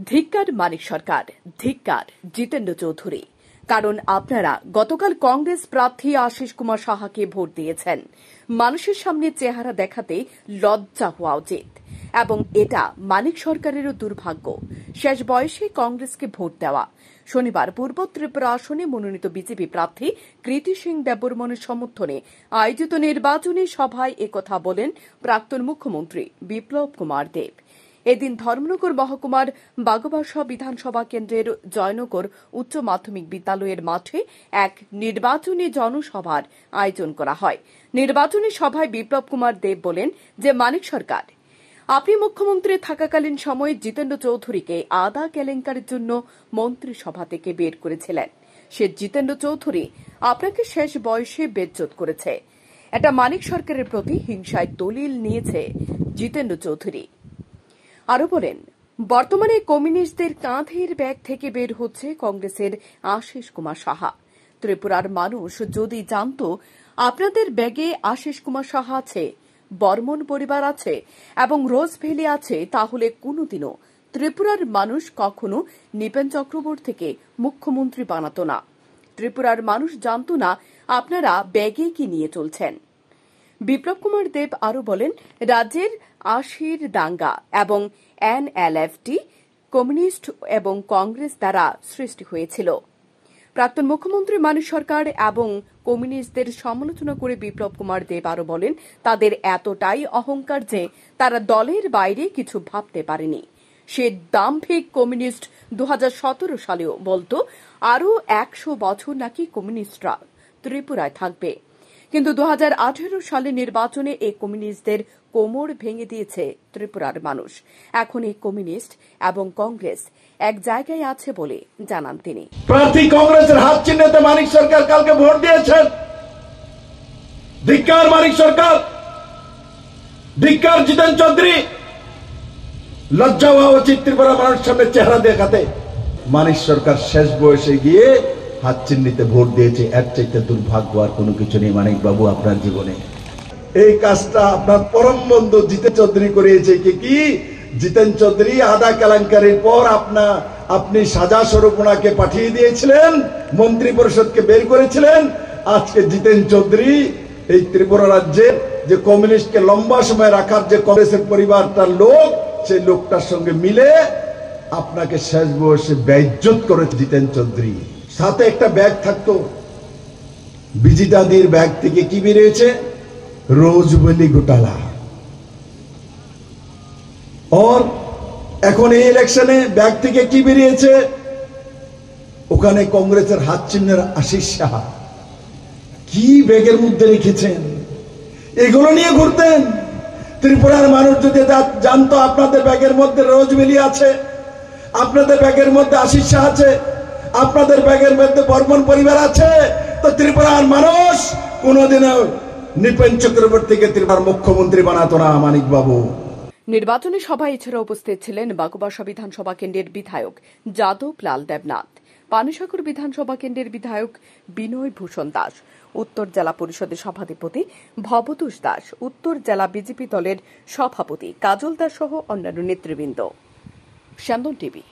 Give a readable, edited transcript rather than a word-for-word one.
ধিক্কার মানিক সরকার, ধিক্কার জিতেন্দ্র চৌধুরী। কারণ আপনারা গতকাল কংগ্রেস প্রার্থী আশিস কুমার সাহাকে ভোট দিয়েছেন। মানুষের সামনে চেহারা দেখাতে লজ্জা হওয়া উচিত এবং এটা মানিক সরকারেরও দুর্ভাগ্য শেষ বয়সে কংগ্রেসকে ভোট দেওয়া। শনিবার পূর্ব ত্রিপুরা আসনে মনোনীত বিজেপি প্রার্থী কৃতি সিং দেববর্মনের সমর্থনে আয়োজিত নির্বাচনী সভায় একথা বলেন প্রাক্তন মুখ্যমন্ত্রী বিপ্লব কুমার দেব। এদিন ধর্মনগর মহকুমার বাগবাসা বিধানসভা কেন্দ্রের জয়নগর উচ্চ মাধ্যমিক বিদ্যালয়ের মাঠে এক নির্বাচনী জনসভার আয়োজন করা হয়। নির্বাচনী সভায় বিপ্লব কুমার দেব বলেন যে মানিক সরকার, আপনি মুখ্যমন্ত্রী থাকাকালীন সময়ে জিতেন্দ্র চৌধুরীকে আদা কেলেঙ্কারির জন্য মন্ত্রিসভা থেকে বের করেছিলেন। সে জিতেন্দ্র চৌধুরী আপনাকে শেষ বয়সে বেজ্জত করেছে। এটা মানিক সরকারের প্রতি হিংসায় দলিল নিয়েছে জিতেন্দ্র চৌধুরী। আরো বলেন, বর্তমানে কমিউনিস্টদের কাঁধের ব্যাগ থেকে বের হচ্ছে কংগ্রেসের আশিস কুমার সাহা। ত্রিপুরার মানুষ যদি জানত আপনাদের ব্যাগে আশিস কুমার সাহা আছে, বর্মন পরিবার আছে এবং রোজ ভ্যালি আছে, তাহলে কোনোদিনও ত্রিপুরার মানুষ কখনো নৃপেন চক্রবর্তীকে মুখ্যমন্ত্রী বানাত না। ত্রিপুরার মানুষ জানত না আপনারা ব্যাগে কি নিয়ে চলছেন। বিপ্লব কুমার দেব আরো বলেন, রাজ্যের আশির দাঙ্গা এবং এনএলএফটি কমিউনিস্ট এবং কংগ্রেস দ্বারা সৃষ্টি হয়েছিল। প্রাক্তন মুখ্যমন্ত্রী মানিক সরকার এবং কমিউনিস্টদের সমালোচনা করে বিপ্লব কুমার দেব আরো বলেন, তাদের এতটাই অহংকার যে তারা দলের বাইরে কিছু ভাবতে পারেনি। সে দাম্ভিক কমিউনিস্ট 2017 সালেও বলতো আরও 100 বছর নাকি কমিউনিস্টরা ত্রিপুরায় থাকবে, কিন্তু 2018 সালে নির্বাচনে এই কমিউনিস্টদের কোমর ভেঙে দিয়েছে ত্রিপুরার মানুষ। এখন এই কমিউনিস্ট এবং কংগ্রেস এক জায়গায় আছে বলে জানান তিনি। প্রার্থী কংগ্রেসের হাত চিহ্নেতে মানিক সরকার কালকে ভোট দিয়েছেন। ধিক্কার মানিক সরকার, ধিক্কার জিতেন্দ্র চৌধুরী। লজ্জা হওয়া উচিত ত্রিপুরা মানুষের সামনে চেহারা দেখাতে। মানিক সরকার শেষ বয়সে গিয়ে হাত চিহ্নিতে ভোট দিয়েছে, এর চাইতে দুর্ভাগ্য আর কোনো কিছু নেই মানিক বাবু আপনার জীবনে। এই কাজটা আপনার পরম বন্ধু জিতেন্দ্র চৌধুরী করিয়েছে। কি জিতেন্দ্র চৌধুরী আদা কেলেঙ্কারির পর আপনি সাজা স্বরূপ ওনাকে পাঠিয়ে দিয়েছিলেন, মন্ত্রী পরিষদকে বের করেছিলেন। আজকে জিতেন্দ্র চৌধুরী এই ত্রিপুরা রাজ্যের যে কমিউনিস্টকে লম্বা সময় রাখার যে কংগ্রেসের পরিবারটার লোক, সেই লোকটার সঙ্গে মিলে আপনাকে শেষ বয়সে বেইজ্জত করেছে জিতেন্দ্র চৌধুরী। সাথে একটা ব্যাগ থাকতো, বিজিতাদির ব্যাগ থেকে কি বেরিয়েছে? রোজভ্যালি ঘোটালা। और এখন এই ইলেকশনে ব্যাগ থেকে কি বেরিয়েছে? ওখানে কংগ্রেসের হাত চিহ্নের আশিস সাহা। কি ব্যাগের মধ্যে রেখেছেন? এগুলো নিয়ে ঘুরতেন। ত্রিপুরার মানুষ যদি জানতো আপনাদের ব্যাগের মধ্যে রোজভ্যালি আছে, আপনাদের ব্যাগের মধ্যে আশিস সাহা আছে, আপনাদের ব্যাগের মধ্যে বর্মন পরিবার আছে, তো ত্রিপুরার মানুষ কোনোদিনও নৃপেন চক্রবর্তীকে ত্রিপুরার মুখ্যমন্ত্রী বানাতো না মানিক বাবু। নির্বাচনী সভায় এছাড়া উপস্থিত ছিলেন বাগবাসা বিধানসভা কেন্দ্রের বিধায়ক যাদব লাল দেবনাথ, পানিসাগর বিধানসভা কেন্দ্রের বিধায়ক বিনয় ভূষণ দাস, উত্তর জেলা পরিষদের সভাধিপতি ভবতোষ দাস, উত্তর জেলা বিজেপি দলের সভাপতি কাজল দাস সহ অন্যান্য নেতৃবৃন্দ। স্যান্দন টিভি।